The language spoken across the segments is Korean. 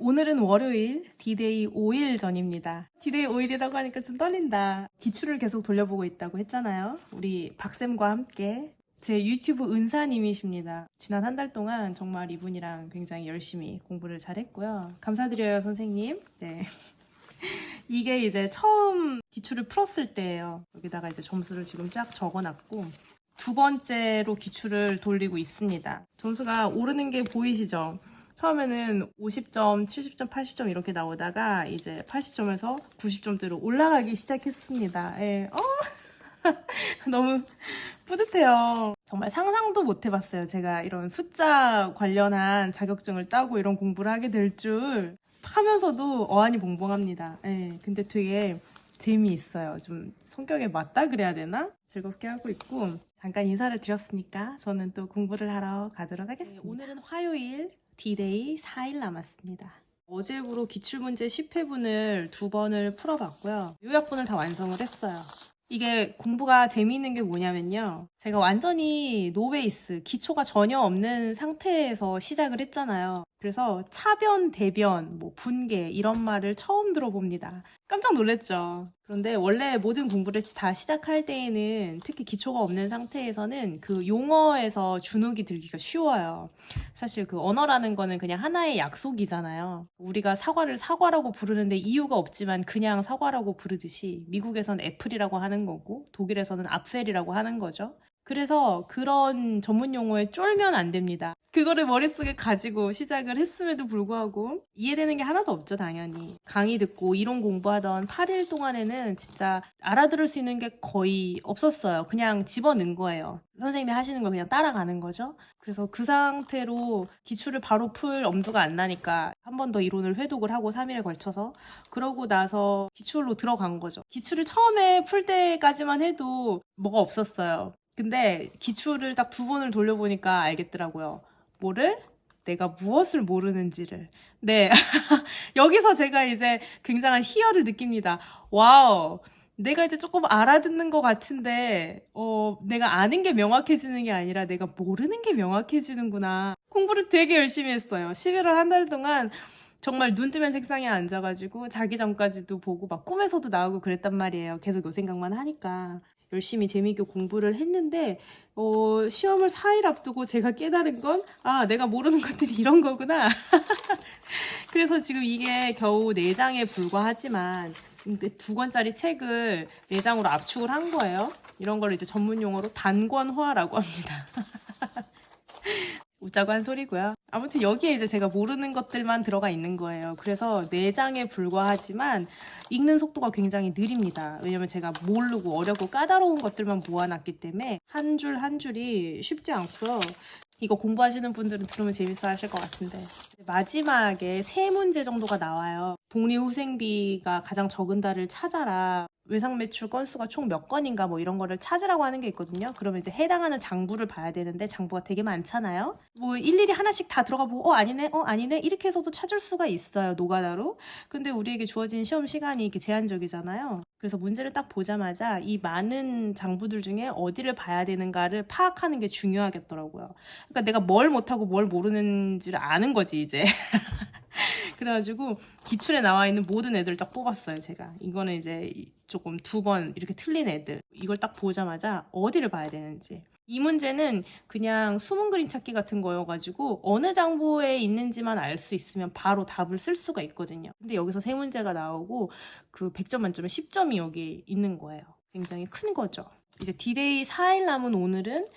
오늘은 월요일, D-Day 5일 전입니다. D-Day 5일이라고 하니까 좀 떨린다. 기출을 계속 돌려보고 있다고 했잖아요. 우리 박쌤과 함께. 제 유튜브 은사님이십니다. 지난 한 달 동안 정말 이분이랑 굉장히 열심히 공부를 잘했고요. 감사드려요, 선생님. 네. 이게 이제 처음 기출을 풀었을 때예요. 여기다가 이제 점수를 지금 쫙 적어놨고 두 번째로 기출을 돌리고 있습니다. 점수가 오르는 게 보이시죠? 처음에는 50점, 70점, 80점 이렇게 나오다가 이제 80점에서 90점대로 올라가기 시작했습니다. 예. 너무 뿌듯해요. 정말 상상도 못 해봤어요. 제가 이런 숫자 관련한 자격증을 따고 이런 공부를 하게 될 줄. 하면서도 어안이 벙벙합니다. 예. 근데 되게 재미있어요. 좀 성격에 맞다 그래야 되나? 즐겁게 하고 있고 잠깐 인사를 드렸으니까 저는 또 공부를 하러 가도록 하겠습니다. 오늘은 화요일 D-Day 4일 남았습니다. 어제부로 기출문제 10회분을 2번을 풀어봤고요. 요약본을 다 완성을 했어요. 이게 공부가 재미있는 게 뭐냐면요. 제가 완전히 노베이스, 기초가 전혀 없는 상태에서 시작을 했잖아요. 그래서 차변, 대변, 분계 이런 말을 처음 들어봅니다. 깜짝 놀랐죠. 그런데 원래 모든 공부를 다 시작할 때에는 특히 기초가 없는 상태에서는 그 용어에서 주눅이 들기가 쉬워요. 사실 그 언어라는 거는 그냥 하나의 약속이잖아요. 우리가 사과를 사과라고 부르는데 이유가 없지만 그냥 사과라고 부르듯이 미국에서는 애플이라고 하는 거고 독일에서는 앞셀이라고 하는 거죠. 그래서 그런 전문 용어에 쫄면 안 됩니다. 그거를 머릿속에 가지고 시작을 했음에도 불구하고 이해되는 게 하나도 없죠, 당연히. 강의 듣고 이론 공부하던 8일 동안에는 진짜 알아들을 수 있는 게 거의 없었어요. 그냥 집어넣은 거예요. 선생님이 하시는 걸 그냥 따라가는 거죠. 그래서 그 상태로 기출을 바로 풀 엄두가 안 나니까 한 번 더 이론을 회독을 하고 3일에 걸쳐서 그러고 나서 기출로 들어간 거죠. 기출을 처음에 풀 때까지만 해도 뭐가 없었어요. 근데 기출을 딱 2번을 돌려보니까 알겠더라고요. 뭐를? 내가 무엇을 모르는지를. 네. 여기서 제가 이제 굉장한 희열을 느낍니다. 와우. 내가 이제 조금 알아듣는 것 같은데, 내가 아는 게 명확해지는 게 아니라 내가 모르는 게 명확해지는구나. 공부를 되게 열심히 했어요. 11월 한 달 동안 정말 눈 뜨면 책상에 앉아가지고 자기 전까지도 보고 막 꿈에서도 나오고 그랬단 말이에요. 계속 요 생각만 하니까. 열심히 재미있게 공부를 했는데 시험을 4일 앞두고 제가 깨달은 건 내가 모르는 것들이 이런 거구나. 그래서 지금 이게 겨우 4장에 불과하지만 2권짜리 책을 4장으로 압축을 한 거예요. 이런 걸 이제 전문 용어로 단권화라고 합니다. 웃자고 한 소리고요. 아무튼 여기에 이제 제가 모르는 것들만 들어가 있는 거예요. 그래서 4장에 불과하지만 읽는 속도가 굉장히 느립니다. 왜냐면 제가 모르고 어렵고 까다로운 것들만 모아놨기 때문에 한 줄 한 줄이 쉽지 않고요. 이거 공부하시는 분들은 들으면 재밌어 하실 것 같은데 마지막에 3문제 정도가 나와요. 복리후생비가 가장 적은 달을 찾아라. 외상매출 건수가 총 몇 건인가 이런 거를 찾으라고 하는 게 있거든요. 그러면 이제 해당하는 장부를 봐야 되는데 장부가 되게 많잖아요. 일일이 하나씩 다 들어가 보고 아니네 아니네 이렇게 해서도 찾을 수가 있어요. 노가다로. 근데 우리에게 주어진 시험 시간이 이렇게 제한적이잖아요. 그래서 문제를 딱 보자마자 이 많은 장부들 중에 어디를 봐야 되는가를 파악하는 게 중요하겠더라고요. 그러니까 내가 뭘 못하고 뭘 모르는지를 아는 거지 이제. 그래가지고 기출에 나와 있는 모든 애들 딱 뽑았어요, 제가. 이거는 이제 조금 2번 이렇게 틀린 애들. 이걸 딱 보자마자 어디를 봐야 되는지. 이 문제는 그냥 숨은 그림 찾기 같은 거여가지고 어느 장부에 있는지만 알 수 있으면 바로 답을 쓸 수가 있거든요. 근데 여기서 3문제가 나오고 그 100점 만점에 10점이 여기 있는 거예요. 굉장히 큰 거죠. 이제 D-Day 4일 남은 오늘은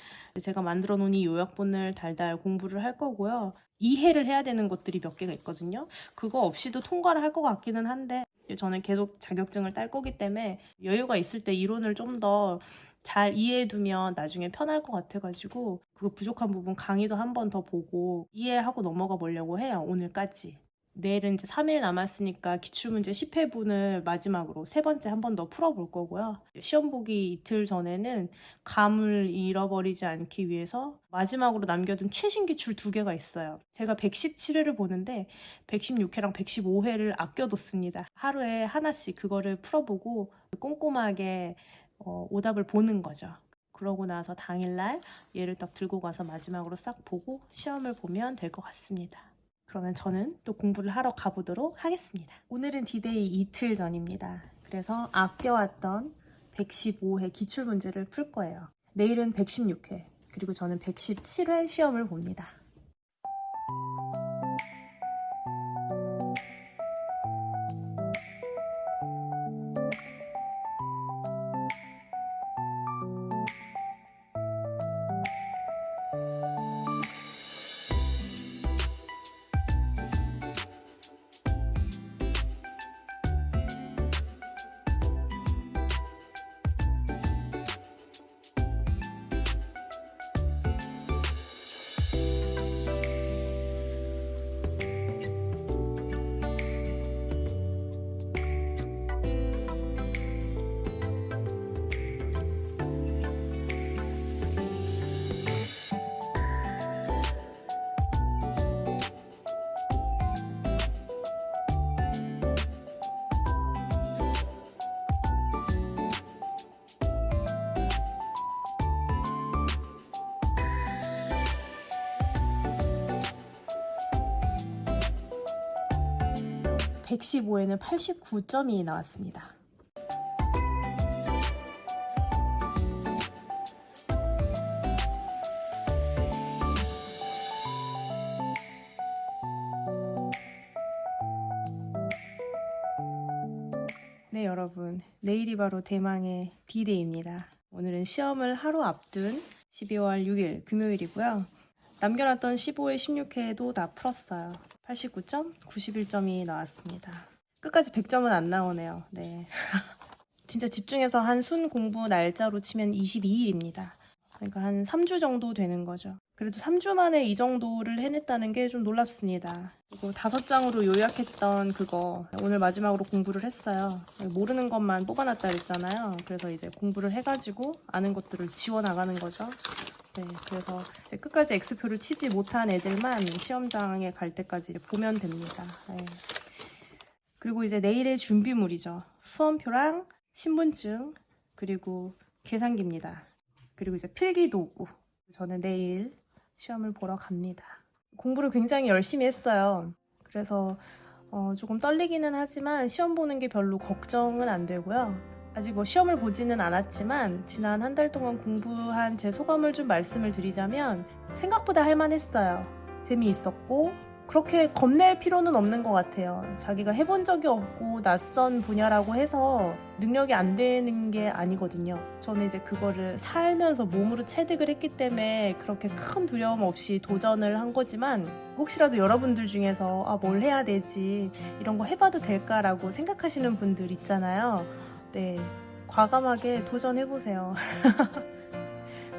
제가 만들어 놓은 이 요약본을 달달 공부를 할 거고요. 이해를 해야 되는 것들이 몇 개가 있거든요. 그거 없이도 통과를 할 것 같기는 한데 저는 계속 자격증을 딸 거기 때문에 여유가 있을 때 이론을 좀 더 잘 이해해두면 나중에 편할 것 같아가지고 그 부족한 부분 강의도 한 번 더 보고 이해하고 넘어가 보려고 해요. 오늘까지. 내일은 이제 3일 남았으니까 기출문제 10회분을 마지막으로 3번째 한 번 더 풀어볼 거고요. 시험 보기 이틀 전에는 감을 잃어버리지 않기 위해서 마지막으로 남겨둔 최신 기출 2개가 있어요. 제가 117회를 보는데 116회랑 115회를 아껴뒀습니다. 하루에 하나씩 그거를 풀어보고 꼼꼼하게 오답을 보는 거죠. 그러고 나서 당일날 얘를 딱 들고 가서 마지막으로 싹 보고 시험을 보면 될 것 같습니다. 그러면 저는 또 공부를 하러 가보도록 하겠습니다. 오늘은 디데이 이틀 전입니다. 그래서 아껴왔던 115회 기출문제를 풀 거예요. 내일은 116회, 그리고 저는 117회 시험을 봅니다. (115회는) 89점이 나왔습니다. 네, 여러분, 내일이 바로 대망의 D-Day입니다. 오늘은 시험을 하루 앞둔 12월 6일 금요일이고요. 남겨놨던 15회, 16회도 다 풀었어요. 89점, 91점이 나왔습니다. 끝까지 100점은 안 나오네요. 네. 진짜 집중해서 한 순 공부 날짜로 치면 22일입니다. 그러니까 한 3주 정도 되는 거죠. 그래도 3주 만에 이 정도를 해냈다는 게 좀 놀랍습니다. 그리고 5장으로 요약했던 그거 오늘 마지막으로 공부를 했어요. 모르는 것만 뽑아놨다 그랬잖아요. 그래서 이제 공부를 해가지고 아는 것들을 지워나가는 거죠. 네, 그래서 이제 끝까지 X표를 치지 못한 애들만 시험장에 갈 때까지 이제 보면 됩니다. 네. 그리고 이제 내일의 준비물이죠. 수험표랑 신분증, 그리고 계산기입니다. 그리고 이제 필기도구. 저는 내일 시험을 보러 갑니다. 공부를 굉장히 열심히 했어요. 그래서 조금 떨리기는 하지만 시험 보는 게 별로 걱정은 안 되고요. 아직 뭐 시험을 보지는 않았지만 지난 한 달 동안 공부한 제 소감을 좀 말씀을 드리자면 생각보다 할만했어요. 재미있었고 그렇게 겁낼 필요는 없는 것 같아요. 자기가 해본 적이 없고 낯선 분야라고 해서 능력이 안 되는 게 아니거든요. 저는 이제 그거를 살면서 몸으로 체득을 했기 때문에 그렇게 큰 두려움 없이 도전을 한 거지만 혹시라도 여러분들 중에서 뭘 해야 되지, 이런 거 해봐도 될까라고 생각하시는 분들 있잖아요. 네, 과감하게 도전해보세요.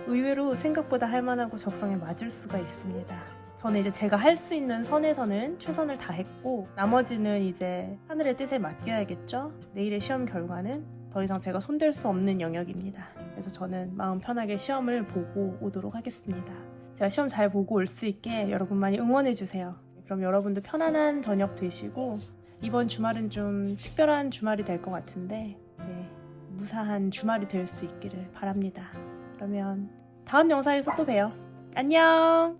의외로 생각보다 할만하고 적성에 맞을 수가 있습니다. 저는 이제 제가 할 수 있는 선에서는 최선을 다했고 나머지는 이제 하늘의 뜻에 맡겨야겠죠. 내일의 시험 결과는 더 이상 제가 손댈 수 없는 영역입니다. 그래서 저는 마음 편하게 시험을 보고 오도록 하겠습니다. 제가 시험 잘 보고 올 수 있게 여러분 많이 응원해주세요. 그럼 여러분도 편안한 저녁 되시고 이번 주말은 좀 특별한 주말이 될 것 같은데 네, 무사한 주말이 될 수 있기를 바랍니다. 그러면 다음 영상에서 또 봬요. 안녕!